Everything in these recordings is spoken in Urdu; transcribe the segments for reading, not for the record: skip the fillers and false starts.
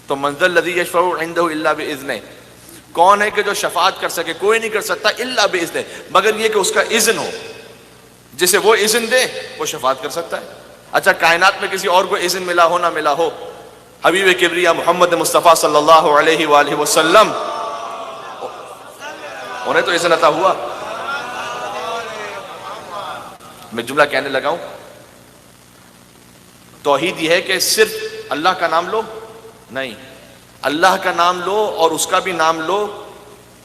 تو من ذا الذی یشفع عنده الا باذنہ، کون ہے کہ جو شفاعت کر سکے؟ کوئی نہیں کر سکتا الا باذنہ، مگر یہ کہ اس کا اذن ہو، جسے وہ اذن دے وہ شفاعت کر سکتا ہے۔ اچھا کائنات میں کسی اور کو اذن ملا ہو نہ ملا ہو، حبیب کبریا محمد مصطفیٰ صلی اللہ علیہ وآلہ وسلم انہیں تو اذن عطا ہوا۔ میں جملہ کہنے لگا ہوں، توحید یہ ہے کہ صرف اللہ کا نام لو؟ نہیں، اللہ کا نام لو اور اس کا بھی نام لو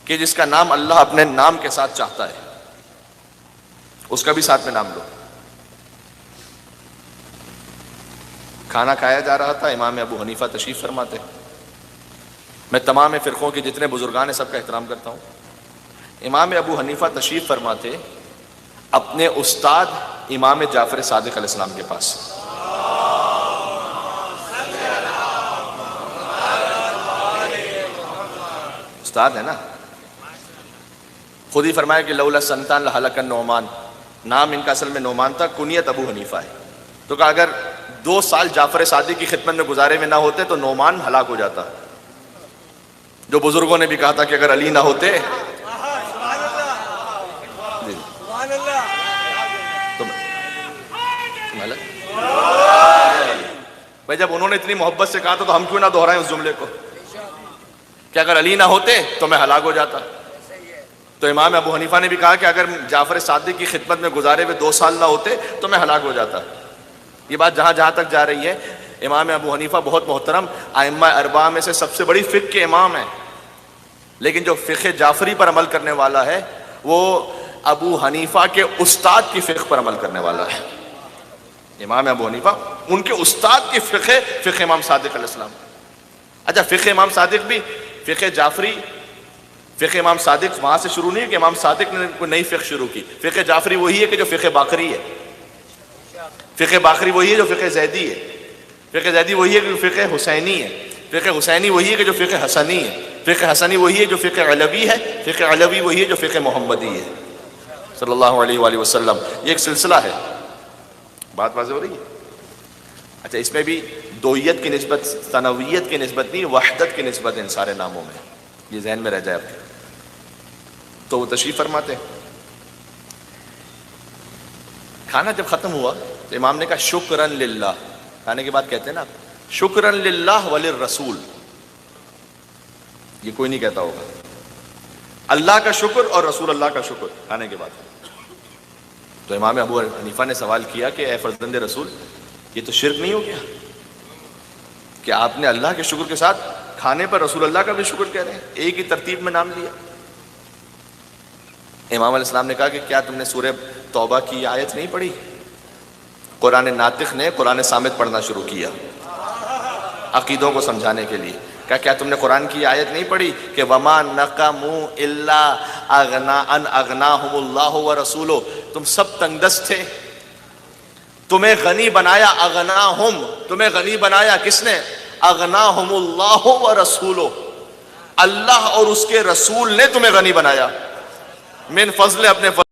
کہ جس کا نام اللہ اپنے نام کے ساتھ چاہتا ہے، اس کا بھی ساتھ میں نام لو۔ کھانا کھایا جا رہا تھا، امام ابو حنیفہ تشریف فرماتے، میں تمام فرقوں کے جتنے بزرگان ہیں سب کا احترام کرتا ہوں، امام ابو حنیفہ تشریف فرماتے اپنے استاد امام جعفر صادق علیہ السلام کے پاس۔ استاد ہے نا، خود ہی فرمایا کہ لولا سنتان لہلک النعمان، نام ان کا اصل میں نعمان تھا، کنیت ابو حنیفہ ہے، تو کہا اگر 2 سال جعفر صادق کی خدمت میں گزارے میں نہ ہوتے تو نعمان ہلاک ہو جاتا۔ جو بزرگوں نے بھی کہا تھا کہ اگر علی نہ ہوتے تو بھائی، جب انہوں نے اتنی محبت سے کہا تو ہم کیوں نہ دہرائیں اس جملے کو کہ اگر علی نہ ہوتے تو میں ہلاک ہو جاتا۔ تو امام ابو حنیفہ نے بھی کہا کہ اگر جعفر صادق کی خدمت میں گزارے ہوئے 2 سال نہ ہوتے تو میں ہلاک ہو جاتا۔ یہ بات جہاں جہاں تک جا رہی ہے، امام ابو حنیفہ بہت محترم ائمہ اربعہ میں سے سب سے بڑی فقہ کے امام ہیں، لیکن جو فقہ جعفری پر عمل کرنے والا ہے وہ ابو حنیفہ کے استاد کی فقہ پر عمل کرنے والا ہے۔ امام ابو حنیفہ ان کے استاد کی فقہ امام صادق علیہ السلام۔ اچھا فقہ امام صادق بھی، فقہ جعفری، فقہ امام صادق وہاں سے شروع نہیں ہے کہ امام صادق نے کوئی نئی فقہ شروع کی، فقہ جعفری وہی ہے کہ جو فقہ باقری ہے، فقہ باقری وہی ہے جو فقہ زیدی ہے، فقہ زیدی وہی ہے کہ جو فقہ حسینی ہے، فقہ حسینی وہی ہے کہ جو فقہ حسنی ہے، فقہ حسنی وہی ہے جو فقہ علوی ہے، فقہ علوی وہی ہے جو فقہ محمدی ہے صلی اللہ علیہ وآلہ وسلم۔ یہ ایک سلسلہ ہے، بات واضح ہو رہی ہے؟ اچھا اس میں بھی دوئیت کی نسبت، تنوعیت کی نسبت نہیں، وحدت کی نسبت ان سارے ناموں میں، یہ ذہن میں رہ جائے آپ کے۔ تو وہ تشریف فرماتے، کھانا جب ختم ہوا تو امام نے کہا شکرن للہ، کھانے کے بعد کہتے ہیں نا شکرن للہ وللرسول، یہ کوئی نہیں کہتا ہوگا، اللہ کا شکر اور رسول اللہ کا شکر کھانے کے بعد۔ تو امام ابو حنیفہ نے سوال کیا کہ اے فرزند رسول، یہ تو شرک نہیں ہو گیا کہ آپ نے اللہ کے شکر کے ساتھ کھانے پر رسول اللہ کا بھی شکر کہہ رہے ہیں، ایک ہی ترتیب میں نام لیا؟ امام علیہ السلام نے کہا کہ کیا تم نے سورہ توبہ کی آیت نہیں پڑھی؟ قرآن ناطق نے قرآن صامت پڑھنا شروع کیا عقیدوں کو سمجھانے کے لیے، کہا کیا تم نے قرآن کی آیت نہیں پڑھی کہ وما نقموا الا ان اغناہم اللہ ورسولہ، تم سب تنگ دست تھے، تمہیں غنی بنایا، اغناہم، تمہیں غنی بنایا کس نے؟ اغناہم اللہ ورسولہ، اللہ اور اس کے رسول نے تمہیں غنی بنایا، من فضل، اپنے فضل۔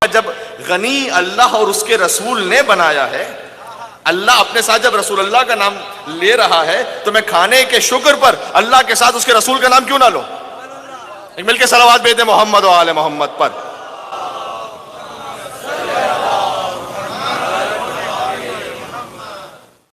جب غنی اللہ اور اس کے رسول نے بنایا ہے، اللہ اپنے ساتھ جب رسول اللہ کا نام لے رہا ہے تو میں کھانے کے شکر پر اللہ کے ساتھ اس کے رسول کا نام کیوں نہ لوں؟ ایک مل کے صلوات بھیج دیں محمد و آل محمد پر۔